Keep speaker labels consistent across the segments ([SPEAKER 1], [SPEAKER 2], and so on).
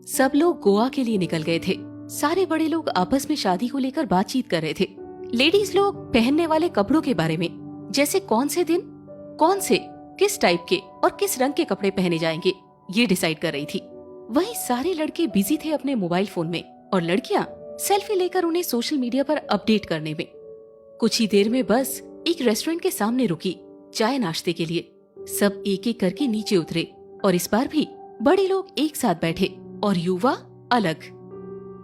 [SPEAKER 1] सब लोग गोवा के लिए निकल गए थे। सारे बड़े लोग आपस में शादी को लेकर बातचीत कर रहे थे। लेडीज लोग पहनने वाले कपड़ों के बारे में, जैसे कौन से दिन कौन से किस टाइप के और किस रंग के कपड़े पहने जाएंगे, ये डिसाइड कर रही थी। वहीं सारे लड़के बिजी थे अपने मोबाइल फोन में और लड़कियां सेल्फी लेकर उन्हें सोशल मीडिया पर अपडेट करने में। कुछ ही देर में बस एक रेस्टोरेंट के सामने रुकी चाय नाश्ते के लिए। सब एक एक करके नीचे उतरे और इस बार भी बड़े लोग एक साथ बैठे और युवा अलग।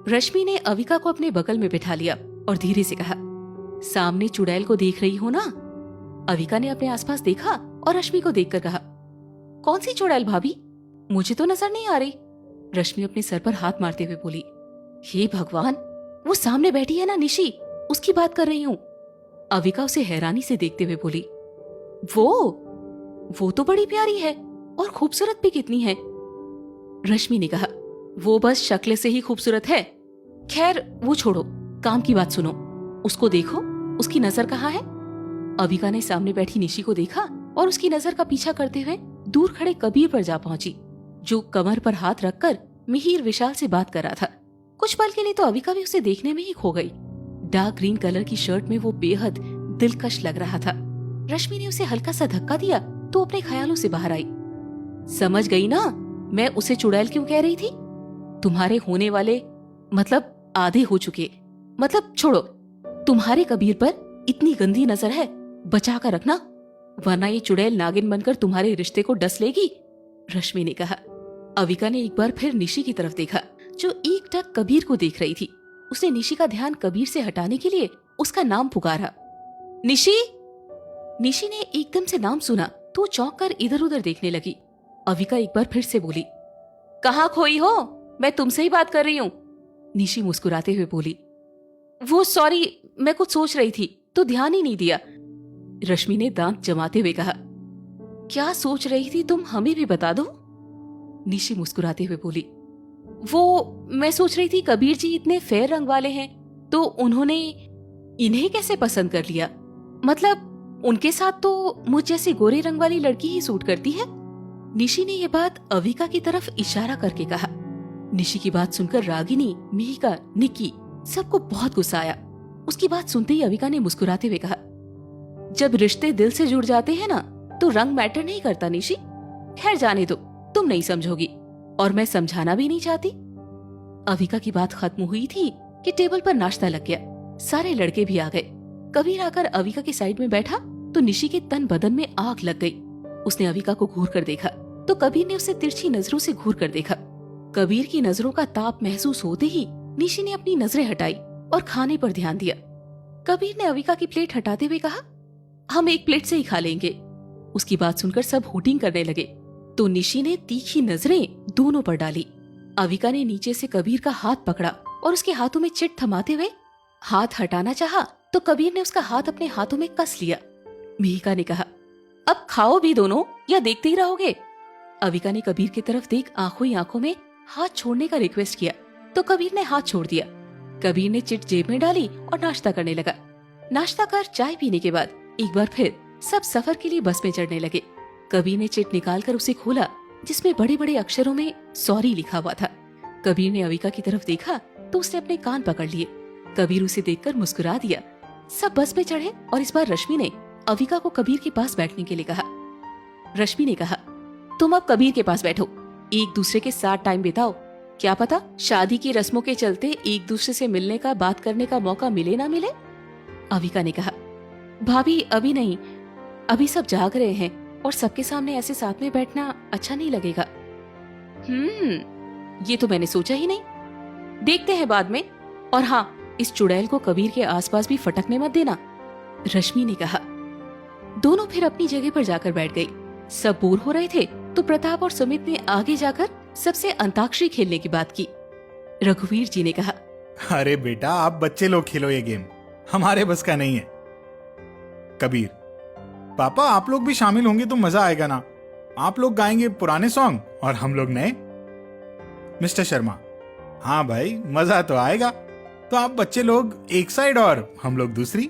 [SPEAKER 1] रश्मि ने अविका को अपने बगल में बिठा लिया और धीरे से कहा, सामने चुड़ैल को देख रही हो ना? अविका ने अपने आसपास देखा और रश्मि को देखकर कहा, कौन सी चुड़ैल भाभी? मुझे तो नजर नहीं आ रही। रश्मि अपने सर पर हाथ मारते हुए बोली, हे भगवान, वो सामने बैठी है ना निशी, उसकी बात कर रही हूँ। अविका उसे हैरानी से देखते हुए बोली, वो तो बड़ी प्यारी है और खूबसूरत भी कितनी है। रश्मि ने कहा, वो बस शक्ल से ही खूबसूरत है। खैर वो छोड़ो, काम की बात सुनो। उसको देखो, उसकी नजर कहाँ है? अविका ने सामने बैठी निशी को देखा और उसकी नजर का पीछा करते हुए दूर खड़े कबीर पर जा पहुंची, जो कमर पर हाथ रखकर मिहिर विशाल से बात कर रहा था। कुछ पल के लिए तो अविका भी उसे देखने में ही खो गई। डार्क ग्रीन कलर की शर्ट में वो बेहद दिलकश लग रहा था। रश्मि ने उसे हल्का सा धक्का दिया तो अपने ख्यालों से बाहर आई। समझ गई ना मैं उसे चुड़ैल क्यों कह रही थी? तुम्हारे होने वाले, मतलब आधे हो चुके, मतलब छोड़ो, तुम्हारे कबीर पर इतनी गंदी नजर है, बचा कर रखना, वरना ये चुड़ैल नागिन बनकर तुम्हारे रिश्ते को डस लेगी। रश्मि ने कहा। अविका ने एक बार फिर निशी की तरफ देखा, जो एकटक कबीर को देख रही थी। उसने निशी का ध्यान कबीर से हटाने के लिए उसका नाम पुकारा, निशी। निशी ने एकदम से नाम सुना तो चौंक कर इधर उधर देखने लगी। अविका एक बार फिर से बोली, कहाँ खोई हो? मैं तुमसे ही बात कर रही हूँ। निशी मुस्कुराते हुए बोली, वो सॉरी, मैं कुछ सोच रही थी तो ध्यान ही नहीं दिया। रश्मि ने दांत जमाते हुए कहा, क्या सोच रही थी तुम, हमें भी बता दो। निशी मुस्कुराते हुए बोली, वो मैं सोच रही थी कबीर जी इतने फेयर रंग वाले हैं तो उन्होंने इन्हें कैसे पसंद कर लिया? मतलब उनके साथ तो मुझ जैसी गोरे रंग वाली लड़की ही सूट करती है। निशी ने यह बात अविका की तरफ इशारा करके कहा। निशी की बात सुनकर रागिनी, मिहिका, निक्की सबको बहुत गुस्सा आया। उसकी बात सुनते ही अविका ने मुस्कुराते हुए कहा, जब रिश्ते दिल से जुड़ जाते हैं ना तो रंग मैटर नहीं करता निशी। खैर जाने दो, तुम नहीं समझोगी और मैं समझाना भी नहीं चाहती। अविका की बात खत्म हुई थी कि टेबल पर नाश्ता लग गया। सारे लड़के भी आ गए। कबीर आकर अविका की साइड में बैठा तो निशी के तन बदन में आग लग गई। उसने अविका को घूर कर देखा तो कबीर ने उसे तिरछी नजरों से घूर कर देखा। कबीर की नजरों का ताप महसूस होते ही निशी ने अपनी नजरें हटाई और खाने पर ध्यान दिया। कबीर ने अविका की प्लेट हटाते हुए कहा, हम एक प्लेट से ही खा लेंगे। उसकी बात सुनकर सब हूटिंग करने लगे तो निशी ने तीखी नजरें दोनों पर डाली। अविका ने नीचे से कबीर का हाथ पकड़ा और उसके हाथों में चिट थमाते हुए हाथ हटाना चाहा तो कबीर ने उसका हाथ अपने हाथों में कस लिया। मिहिका ने कहा, अब खाओ भी दोनों या देखते ही रहोगे? अविका ने कबीर की तरफ देख आंखों ही आंखों में हाथ छोड़ने का रिक्वेस्ट किया तो कबीर ने हाथ छोड़ दिया। कबीर ने चिट जेब में डाली और नाश्ता करने लगा। नाश्ता कर चाय पीने के बाद एक बार फिर सब सफर के लिए बस में चढ़ने लगे। कबीर ने चिट निकालकर उसे खोला जिसमें बड़े बड़े अक्षरों में सॉरी लिखा हुआ था। कबीर ने अविका की तरफ देखा तो उसने अपने कान पकड़ लिए। कबीर उसे देखकर मुस्कुरा दिया। सब बस में चढ़े और इस बार रश्मि ने अविका को कबीर के पास बैठने के लिए कहा। रश्मि ने कहा, तुम अब कबीर के पास बैठो, एक दूसरे के साथ टाइम बिताओ। क्या पता शादी की रस्मों के चलते एक दूसरे से मिलने का, बात करने का मौका मिले ना मिले। अविका ने कहा, भाभी अभी नहीं, अभी सब जाग रहे हैं और सबके सामने ऐसे साथ में बैठना अच्छा नहीं लगेगा। ये तो मैंने सोचा ही नहीं, देखते हैं बाद में। और हाँ, इस चुड़ैल को कबीर के आसपास भी फटकने मत देना। रश्मि ने कहा। दोनों फिर अपनी जगह पर जाकर बैठ गई। सब बोर हो रहे थे तो प्रताप और सुमित ने आगे जाकर सबसे अंताक्षरी खेलने की बात की। रघुवीर जी ने कहा,
[SPEAKER 2] अरे बेटा, आप बच्चे लोग खेलो ये गेम, हमारे बस का नहीं है। कबीर, पापा आप लोग भी शामिल होंगे तो मजा आएगा ना। आप लोग गाएंगे पुराने सॉन्ग और हम लोग नए। मिस्टर शर्मा, हाँ भाई मजा तो आएगा। तो आप बच्चे लोग एक साइड और हम लोग दूसरी।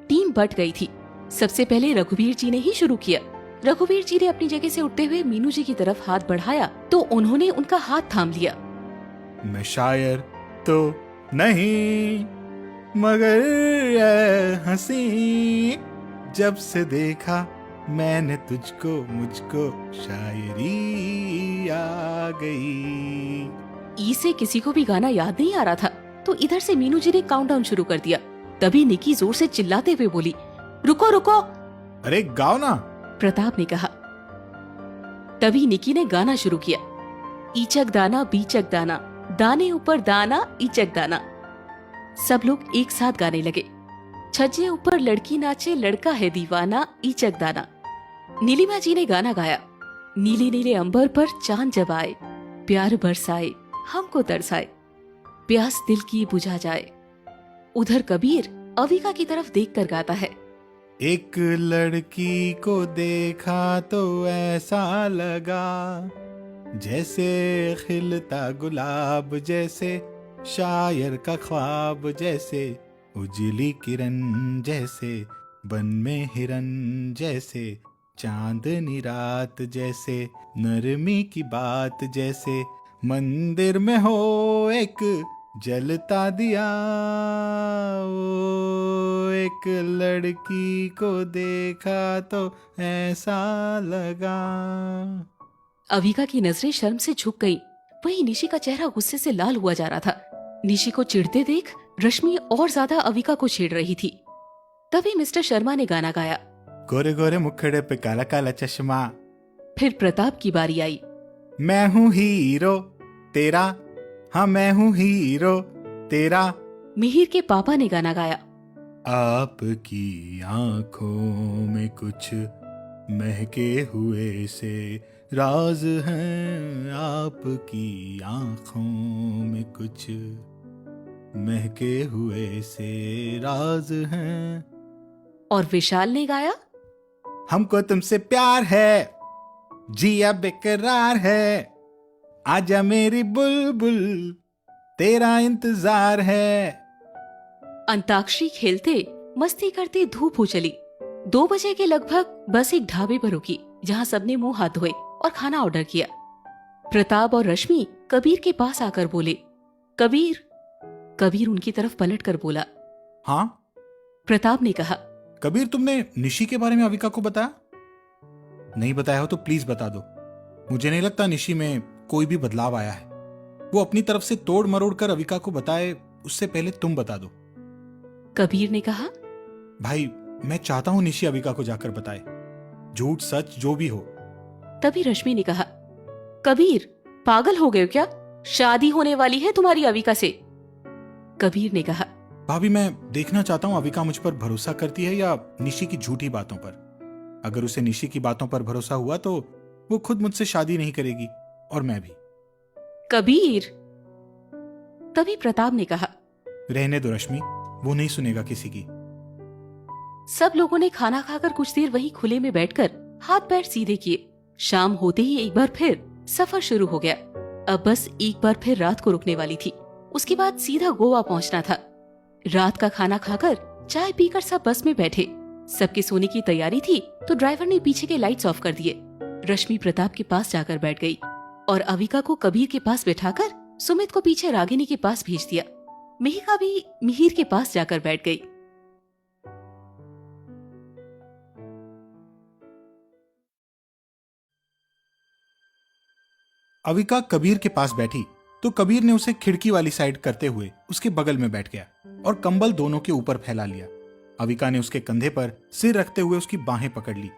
[SPEAKER 1] टीम बट गई थी। सबसे पहले रघुवीर जी ने ही शुरू किया। रघुवीर जी ने अपनी जगह से उठते हुए मीनू जी की तरफ हाथ बढ़ाया तो उन्होंने उनका हाथ थाम लिया।
[SPEAKER 2] मैं शायर तो नहीं, मगर ऐ हंसी, जब से देखा मैंने तुझको, मुझको शायरी आ गई।
[SPEAKER 1] ई से किसी को भी गाना याद नहीं आ रहा था, तो इधर से मीनू जी ने काउंटडाउन शुरू कर दिया। तभी निकी जोर से चिल्लाते हुए बोली, रुको रुको।
[SPEAKER 2] अरे गाओ ना।
[SPEAKER 1] प्रताप ने कहा। तभी निकी ने गाना शुरू किया, ईचक दाना बीचक दाना, दाने ऊपर दाना ईचक दाना। सब लोग एक साथ गाने लगे। छज्जे ऊपर लड़की नाचे, लड़का है दीवाना, ईचक दाना। नीलिमा जी ने गाना गाया, नीले नीले अंबर पर चांद जब आए, प्यार बरसाए हमको तरसाए, प्यास दिल की बुझा जाए। उधर कबीर अविका की तरफ देखकर गाता है,
[SPEAKER 2] एक लड़की को देखा तो ऐसा लगा, जैसे खिलता गुलाब, जैसे शायर का ख्वाब, जैसे उजली किरण, जैसे बन में हिरन, जैसे चांदनी रात, जैसे नरमी की बात, जैसे मंदिर में हो एक जलता दिया, ओ एक लड़की को देखा तो ऐसा लगा।
[SPEAKER 1] अविका की नजरें शर्म से झुक गईं। वहीं निशी का चेहरा गुस्से से लाल हुआ जा रहा था। निशी को चिढ़ते देख रश्मि और ज्यादा अविका को छेड़ रही थी। तभी मिस्टर शर्मा ने गाना गाया,
[SPEAKER 2] गोरे गोरे मुखड़े पे काला काला चश्मा।
[SPEAKER 1] फिर प्रताप की बारी आई,
[SPEAKER 2] मैं हूँ हीरो तेरा, हाँ मैं हूँ हीरो तेरा।
[SPEAKER 1] मिहिर के पापा ने गाना गाया,
[SPEAKER 2] आपकी आंखों में कुछ महके हुए से राज हैं, आपकी आंखों में कुछ महके हुए से राज हैं।
[SPEAKER 1] और विशाल ने गाया,
[SPEAKER 2] हमको तुमसे प्यार है, जिया बेकरार है, आजा मेरी बुलबुल, तेरा इंतजार है।
[SPEAKER 1] अंताक्षरी खेलते मस्ती करते धूप हो चली। 2 बजे के लगभग बस एक ढाबे पर रुकी, जहाँ सबने मुंह हाथ धोए और खाना ऑर्डर किया। प्रताप और रश्मि कबीर के पास आकर बोले, कबीर। कबीर उनकी तरफ पलट कर बोला,
[SPEAKER 2] हाँ।
[SPEAKER 1] प्रताप ने कहा,
[SPEAKER 2] कबीर तुमने निशी के बारे में अविका को बताया? नहीं बताया हो तो प्लीज बता दो। मुझे नहीं लगता निशी में कोई भी बदलाव आया है। वो अपनी तरफ से तोड़ मरोड़ कर अविका को बताए, उससे पहले तुम बता दो।
[SPEAKER 1] कबीर ने कहा,
[SPEAKER 2] भाई मैं चाहता हूं निशी अविका को जाकर बताए, झूठ सच जो भी हो।
[SPEAKER 1] तभी रश्मि ने कहा, कबीर पागल हो गए हो क्या? शादी होने वाली है तुम्हारी अविका से। कबीर ने कहा,
[SPEAKER 2] भाभी मैं देखना चाहता हूं अविका मुझ पर भरोसा करती है या निशी की झूठी बातों पर। अगर उसे निशी की बातों पर भरोसा हुआ तो वो खुद मुझसे शादी नहीं करेगी, और मैं भी।
[SPEAKER 1] कबीर। तभी प्रताप ने कहा,
[SPEAKER 2] रहने दो रश्मि, वो नहीं सुनेगा किसी की।
[SPEAKER 1] सब लोगों ने खाना खाकर कुछ देर वहीं खुले में बैठकर हाथ पैर सीधे किए। शाम होते ही एक बार फिर सफर शुरू हो गया। अब बस एक बार फिर रात को रुकने वाली थी। उसके बाद सीधा गोवा पहुंचना था। रात का खाना खाकर चाय पीकर सब बस में बैठे। सबके सोने की तैयारी थी तो ड्राइवर ने पीछे के लाइट्स ऑफ कर दिए। रश्मि प्रताप के पास जाकर बैठ गई और अविका को कबीर के पास बैठाकर सुमित को पीछे रागिनी के पास भेज दिया। मिहिका भी मिहिर के पास जाकर बैठ गई।
[SPEAKER 2] अविका कबीर के पास बैठी तो कबीर ने उसे खिड़की वाली साइड करते हुए उसके बगल में बैठ गया और कंबल दोनों के ऊपर फैला लिया। अविका ने उसके कंधे पर सिर रखते हुए उसकी बाहें पकड़ ली।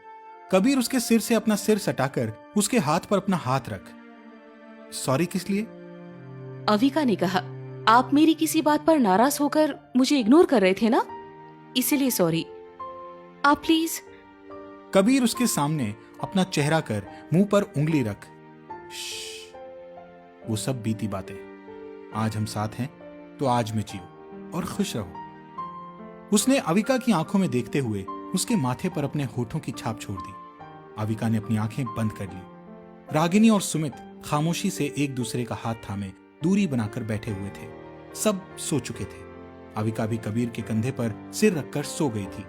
[SPEAKER 2] कबीर उसके सिर से अपना सिर सटाकर उसके हाथ पर अपना हाथ रख। सॉरी किस लिए?
[SPEAKER 1] अविका ने कहा, आप मेरी किसी बात पर नाराज होकर मुझे इग्नोर कर रहे थे ना, इसीलिए सॉरी। आप प्लीज।
[SPEAKER 2] कबीर उसके सामने अपना चेहरा कर मुंह पर उंगली रख। वो सब बीती बातें। आज हम साथ हैं तो आज में जियो और खुश रहो। उसने अविका की आंखों में देखते हुए उसके माथे पर अपने होठों की छाप छोड़ दी। अविका ने अपनी आंखें बंद कर ली। रागिनी और सुमित खामोशी से एक दूसरे का हाथ थामे दूरी बनाकर बैठे हुए थे। सब सो चुके थे। अविका भी कबीर के कंधे पर सिर रखकर सो गई थी।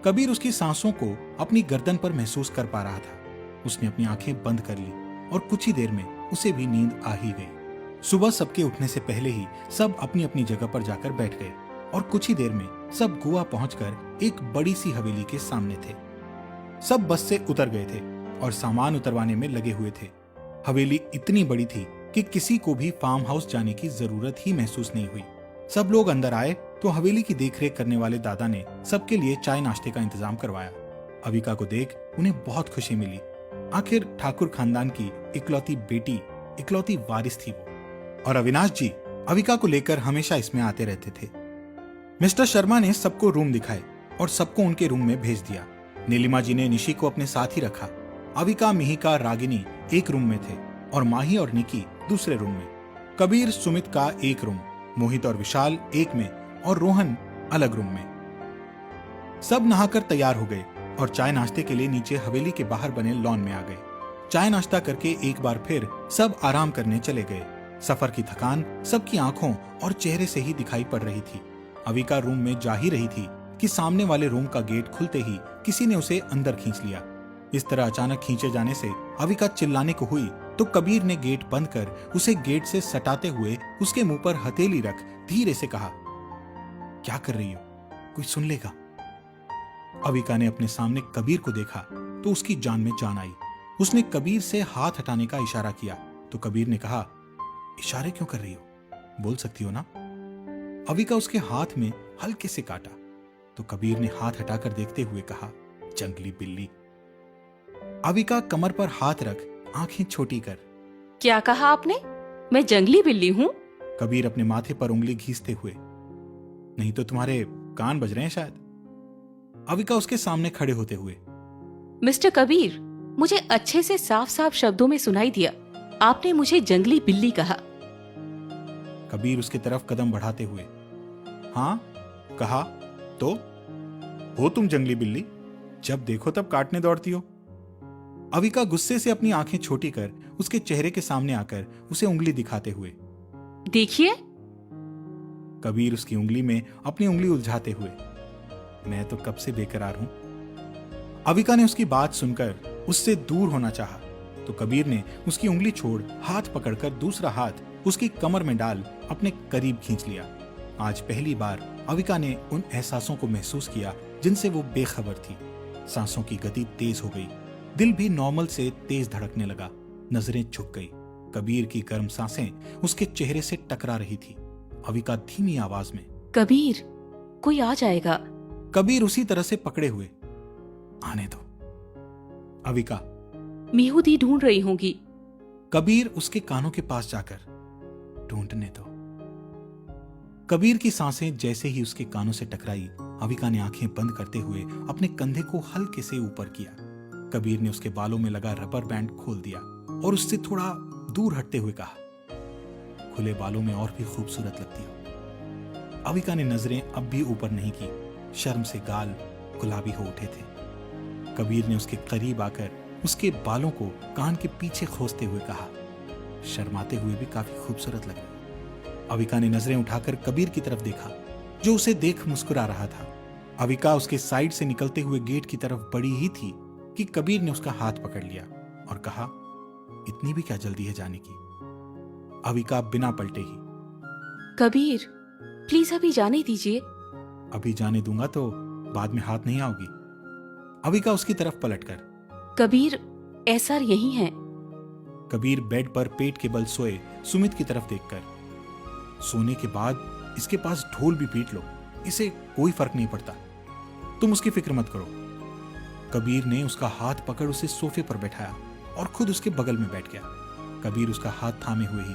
[SPEAKER 2] कबीर उसकी सांसों को अपनी गर्दन पर महसूस कर पा रहा था। उसने अपनी आंखें बंद कर ली और कुछ ही देर में उसे भी नींद आ ही गई। सुबह सबके उठने से पहले ही सब अपनी अपनी जगह पर जाकर बैठ गए और कुछ ही देर में सब गोवा पहुंचकर एक बड़ी सी हवेली के सामने थे। सब बस से उतर गए थे और सामान उतरवाने में लगे हुए थे। हवेली इतनी बड़ी थी कि किसी को भी फार्म हाउस जाने की जरूरत ही महसूस नहीं हुई। सब लोग अंदर आए तो हवेली की देखरेख करने वाले दादा ने सबके लिए चाय नाश्ते का इंतजाम करवाया। अविका को देख उन्हें बहुत खुशी मिली। आखिर ठाकुर खानदान की इकलौती बेटी, इकलौती वारिस थी वो। और अविनाश जी अविका को लेकर हमेशा इसमें आते रहते थे। मिस्टर शर्मा ने सबको रूम दिखाए और सबको उनके रूम में भेज दिया। नीलिमा जी ने निशी को अपने साथ ही रखा। अविका, मिहिका, रागिनी एक रूम में थे और माही और निकी दूसरे रूम में। कबीर, सुमित का एक रूम, मोहित और विशाल एक में और रोहन अलग रूम में। सब नहाकर तैयार हो गए और चाय नाश्ते के लिए नीचे हवेली के बाहर बने लॉन में आ गए। चाय नाश्ता करके एक बार फिर सब आराम करने चले गए। सफर की थकान सबकी आंखों और चेहरे से ही दिखाई पड़ रही थी। अविका रूम में जा ही रही थी कि सामने वाले रूम का गेट खुलते ही किसी ने उसे अंदर खींच लिया। इस तरह अचानक खींचे जाने से अविका चिल्लाने को हुई तो कबीर ने गेट बंद कर उसे गेट से सटाते हुए उसके मुंह पर हथेली रख धीरे से कहा, क्या कर रही हो? कोई सुन लेगा। अविका ने अपने सामने कबीर को देखा तो उसकी जान में जान आई। उसने कबीर से हाथ हटाने का इशारा किया तो कबीर ने कहा, इशारे क्यों कर रही हो? बोल सकती हो ना। अविका उसके हाथ में हल्के से काटा तो कबीर ने हाथ हटाकर देखते हुए कहा, जंगली बिल्ली। अविका कमर पर हाथ रख आंखें छोटी कर,
[SPEAKER 1] क्या कहा आपने? मैं जंगली बिल्ली हूँ?
[SPEAKER 2] कबीर अपने माथे पर उंगली घींचते हुए, नहीं तो तुम्हारे कान बज रहे हैं शायद। अविका उसके सामने खड़े होते हुए,
[SPEAKER 1] मिस्टर कबीर, मुझे अच्छे से साफ साफ शब्दों में सुनाई दिया, आपने मुझे जंगली बिल्ली कहा।
[SPEAKER 2] कबीर उसके तरफ कदम बढ़ाते हुए, हाँ कहा तो हो तुम जंगली बिल्ली, जब देखो तब काटने दौड़ती हो। अविका गुस्से से अपनी आंखें छोटी कर उसके चेहरे के सामने आकर उसे उंगली दिखाते हुए,
[SPEAKER 1] देखिए।
[SPEAKER 2] कबीर उसकी उंगली में अपनी उंगली उलझाते हुए, मैं तो कब से बेकरार हूं। अविका ने उसकी बात सुनकर उससे दूर होना चाहा तो कबीर ने उसकी उंगली छोड़ हाथ पकड़कर दूसरा हाथ उसकी कमर में डाल अपने करीब खींच लिया। आज पहली बार अविका ने उन एहसासों को महसूस किया जिनसे वो बेखबर थी। सांसों की गति तेज हो गई, दिल भी नॉर्मल से तेज धड़कने लगा, नजरें झुक गई। कबीर की गर्म सांसें उसके चेहरे से टकरा रही थी। अविका धीमी आवाज में,
[SPEAKER 1] कबीर, कोई आ जाएगा।
[SPEAKER 2] कबीर उसी तरह से पकड़े हुए, आने दो। अविका,
[SPEAKER 1] मिहूदी ढूंढ रही होंगी।
[SPEAKER 2] कबीर उसके कानों के पास जाकर, ढूंढने दो। कबीर की सांसें जैसे ही उसके कानों से टकराई, अविका ने आंखें बंद करते हुए अपने कंधे को हल्के से ऊपर किया। कबीर ने उसके बालों में लगा रबर बैंड खोल दिया और उससे थोड़ा दूर हटते हुए कहा, खुले बालों में और भी खूबसूरत लगती हो। अविका ने नजरें अब भी ऊपर नहीं की, शर्म से गाल गुलाबी हो उठे थे। कबीर ने उसके करीब आकर उसके बालों को कान के पीछे खोसते हुए कहा, शर्माते हुए भी काफी खूबसूरत लग रही। अविका ने नजरें उठाकर कबीर की तरफ देखा जो उसे देख मुस्कुरा रहा था। अविका उसके साइड से निकलते हुए गेट की तरफ बढ़ी ही थी कि कबीर ने उसका हाथ पकड़ लिया और कहा, इतनी भी क्या जल्दी है जाने की? अविका बिना पलटे ही,
[SPEAKER 1] कबीर, प्लीज अभी जाने दीजिए।
[SPEAKER 2] अभी जाने दूंगा तो बाद में हाथ नहीं आओगी। अविका उसकी तरफ पलटकर,
[SPEAKER 1] कबीर, ऐसा यही है।
[SPEAKER 2] कबीर बेड पर पेट के बल सोए सुमित की तरफ देखकर, सोने के बाद इसके पास ढोल भी पीट लो, इसे कोई फर्क नहीं पड़ता, तुम उसकी फिक्र मत करो। कबीर ने उसका हाथ पकड़ उसे सोफे पर बैठाया और खुद उसके बगल में बैठ गया। कबीर उसका हाथ थामे हुए ही,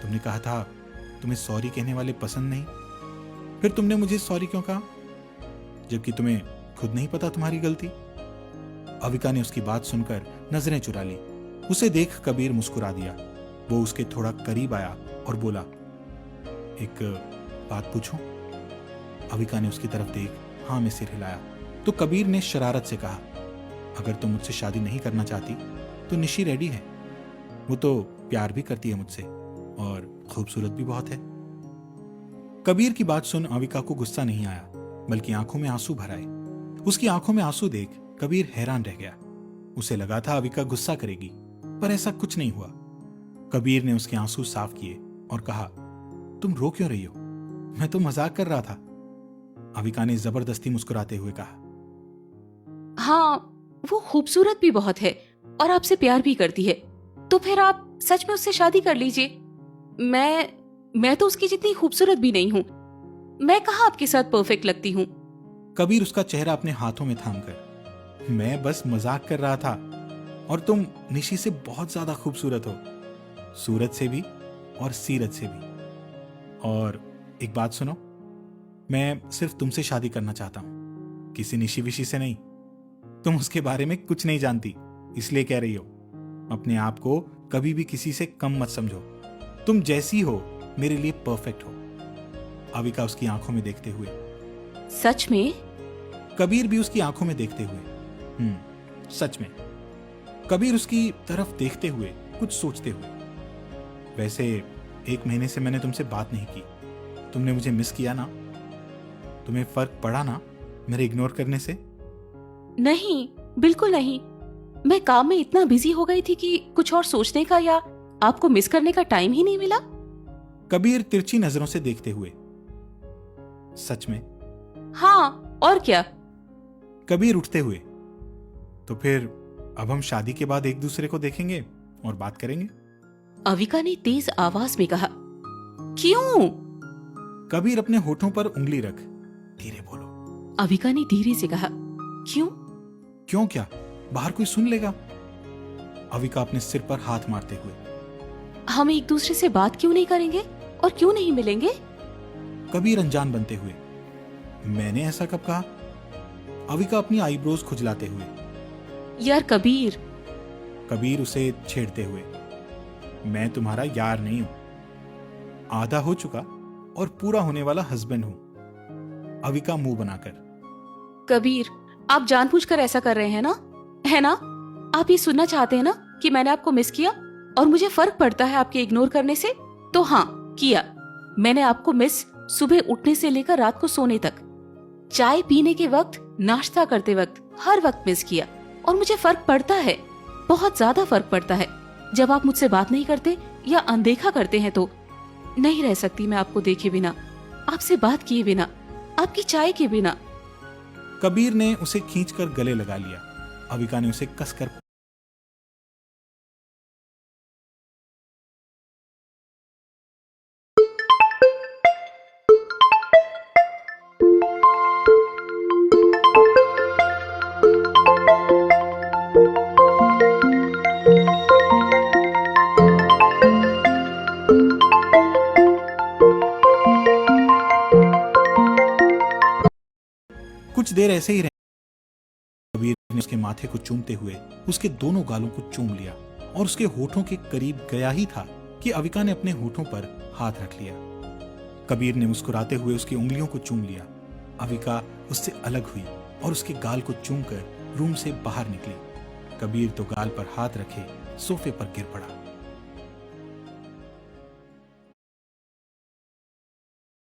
[SPEAKER 2] तुमने कहा था तुम्हें सॉरी कहने वाले पसंद नहीं, फिर तुमने मुझे सॉरी क्यों कहा, जबकि तुम्हें खुद नहीं पता तुम्हारी गलती? अविका ने उसकी बात सुनकर नजरें चुरा ली। उसे देख कबीर मुस्कुरा दिया। वो उसके थोड़ा करीब आया और बोला, एक बात पूछूं? अविका ने उसकी तरफ देख हाँ में सिर हिलाया तो कबीर ने शरारत से कहा, अगर तुम मुझसे शादी नहीं करना चाहती तो निशी रेडी है, वो तो प्यार भी करती है मुझसे और खूबसूरत भी बहुत है। कबीर की बात सुन अविका को गुस्सा नहीं आया, बल्कि आंखों में आंसू भर आए। उसकी आंखों में आंसू देख कबीर हैरान रह गया। उसे लगा था अविका गुस्सा करेगी, पर ऐसा कुछ नहीं हुआ। कबीर ने उसके आंसू साफ किए और कहा, तुम रो क्यों रही हो? मैं तो मजाक कर रहा था। अविका ने जबरदस्ती मुस्कुराते हुए कहा,
[SPEAKER 1] हाँ, वो खूबसूरत भी बहुत है और आपसे प्यार भी करती है, तो फिर आप सच में उससे शादी कर लीजिए। मैं तो उसकी जितनी खूबसूरत भी नहीं हूँ। मैं कहाँ आपके साथ परफेक्ट लगती हूँ।
[SPEAKER 2] कबीर उसका चेहरा अपने हाथों में थामकर, मैं बस मजाक कर रहा था और तुम निशी से बहुत ज्यादा खूबसूरत हो, सूरत से भी और सीरत से भी। और एक बात सुनो, मैं सिर्फ तुमसे शादी करना चाहता हूं, किसी निशी विशी से नहीं। तुम उसके बारे में कुछ नहीं जानती, इसलिए कह रही हो। अपने आप को कभी भी किसी से कम मत समझो। तुम जैसी हो मेरे लिए परफेक्ट हो। अविका उसकी आंखों में देखते हुए,
[SPEAKER 1] सच में?
[SPEAKER 2] कबीर भी उसकी आंखों में देखते हुए, सच में। कबीर उसकी तरफ देखते हुए, कुछ सोचते हुए, वैसे 1 महीने से मैंने तुमसे बात नहीं की। तुमने मुझे मिस किया ना? तुम्हें फर्क पड़ा ना मेरे इग्नोर करने से?
[SPEAKER 1] नहीं, बिल्कुल नहीं। मैं काम में इतना बिजी हो गई थी कि कुछ और सोचने का या आपको मिस करने का टाइम ही नहीं मिला।
[SPEAKER 2] कबीर तिरछी नजरों से देखते हुए, सच में?
[SPEAKER 1] हाँ, और क्या।
[SPEAKER 2] कबीर उठते हुए, तो फिर अब हम शादी के बाद एक दूसरे को देखेंगे और बात करेंगे।
[SPEAKER 1] अविका ने तेज आवाज में कहा। क्यों?
[SPEAKER 2] कबीर अपने होठों पर उंगली रख, धीरे बोलो।
[SPEAKER 1] अविका ने धीरे से कहा। क्यों?
[SPEAKER 2] क्यों क्या? बाहर कोई सुन लेगा। अविका अपने सिर पर हाथ मारते हुए,
[SPEAKER 1] हम एक दूसरे से बात क्यों नहीं करेंगे और क्यों नहीं मिलेंगे?
[SPEAKER 2] कबीर अनजान बनते हुए, मैंने ऐसा कब कहा? अविका अपनी आईब्रोज खुजलाते हुए,
[SPEAKER 1] यार कबीर।
[SPEAKER 2] कबीर उसे छेड़ते हुए, मैं तुम्हारा यार नहीं हूं, आधा हो चुका और पूरा होने वाला हस्बैंड हूं। अविका मुंह बनाकर,
[SPEAKER 1] कबीर, आप जानबूझकर ऐसा कर रहे हैं ना? है ना? आप ये सुनना चाहते हैं ना कि मैंने आपको मिस किया और मुझे फर्क पड़ता है आपके इग्नोर करने से? तो हाँ, किया। मैंने आपको मिस सुबह उठने से लेकर रात को सोने तक, चाय पीने के वक्त, नाश्ता करते वक्त, हर वक्त मिस किया। और मुझे फर्क पड़ता है, बहुत ज्यादा फर्क पड़ता है। जब आप मुझसे बात नहीं करते या अनदेखा करते हैं तो नहीं रह सकती मैं आपको देखे बिना, आपसे बात किए बिना, आपकी चाय के बिना।
[SPEAKER 2] कबीर ने उसे खींचकर गले लगा लिया। अविका ने उसे कसकर कुछ देर ऐसे ही रहे। कबीर ने उसके माथे को चूमते हुए उसके दोनों गालों को चूम लिया और उसके होठों के करीब गया ही था कि अविका ने अपने होठों पर हाथ रख लिया। कबीर ने मुस्कुराते हुए उसकी उंगलियों को चूम लिया। अविका उससे अलग हुई और उसके गाल को चूमकर रूम से बाहर निकली। कबीर तो गाल पर हाथ रखे सोफे पर गिर पड़ा।